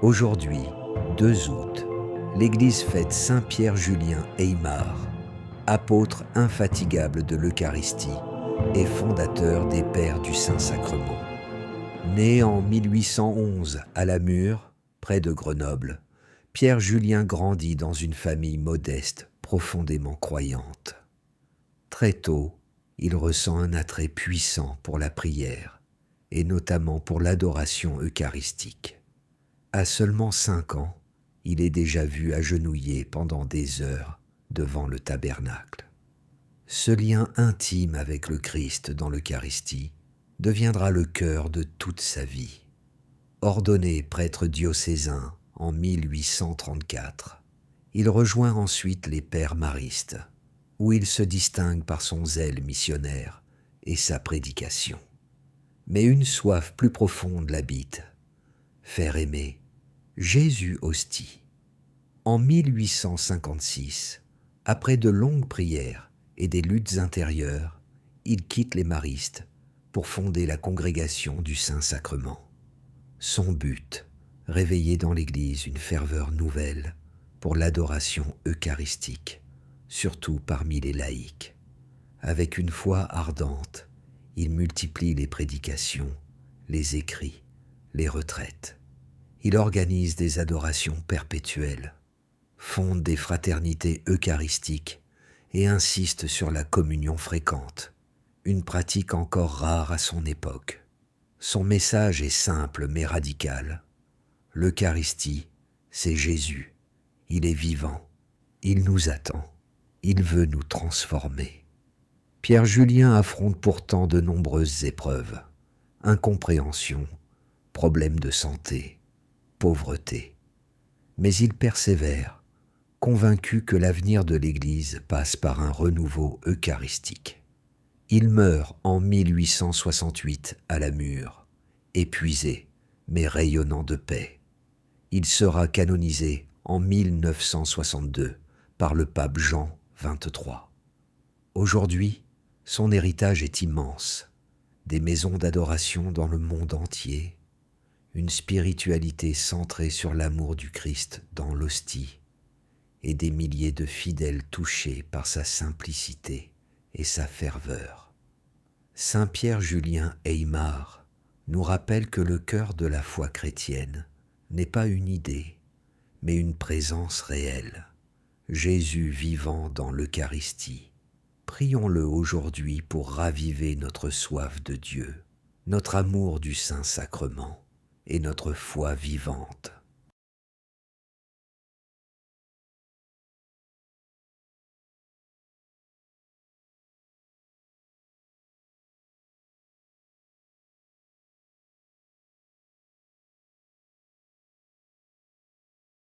Aujourd'hui, 2 août, l'Église fête Saint Pierre Julien Aymar, apôtre infatigable de l'Eucharistie et fondateur des Pères du Saint-Sacrement. Né en 1811 à La Mure, près de Grenoble, Pierre Julien grandit dans une famille modeste, profondément croyante. Très tôt, il ressent un attrait puissant pour la prière, et notamment pour l'adoration eucharistique. À seulement 5 ans, il est déjà vu agenouillé pendant des heures devant le tabernacle. Ce lien intime avec le Christ dans l'Eucharistie deviendra le cœur de toute sa vie. Ordonné prêtre diocésain en 1834, il rejoint ensuite les Pères maristes, où il se distingue par son zèle missionnaire et sa prédication. Mais une soif plus profonde l'habite, faire aimer Jésus hostie. En 1856, après de longues prières et des luttes intérieures, il quitte les maristes pour fonder la congrégation du Saint-Sacrement. Son but, réveiller dans l'Église une ferveur nouvelle pour l'adoration eucharistique, surtout parmi les laïcs. Avec une foi ardente, il multiplie les prédications, les écrits, les retraites. Il organise des adorations perpétuelles, fonde des fraternités eucharistiques et insiste sur la communion fréquente, une pratique encore rare à son époque. Son message est simple mais radical. L'Eucharistie, c'est Jésus. Il est vivant. Il nous attend. Il veut nous transformer. Pierre Julien affronte pourtant de nombreuses épreuves. Incompréhension, problèmes de santé, pauvreté. Mais il persévère, convaincu que l'avenir de l'Église passe par un renouveau eucharistique. Il meurt en 1868 à La Mure, épuisé mais rayonnant de paix. Il sera canonisé en 1962 par le pape Jean XXIII. Aujourd'hui, son héritage est immense. Des maisons d'adoration dans le monde entier, une spiritualité centrée sur l'amour du Christ dans l'hostie, et des milliers de fidèles touchés par sa simplicité et sa ferveur. Saint Pierre Julien Aymar nous rappelle que le cœur de la foi chrétienne n'est pas une idée, mais une présence réelle, Jésus vivant dans l'Eucharistie. Prions-le aujourd'hui pour raviver notre soif de Dieu, notre amour du Saint-Sacrement et notre foi vivante.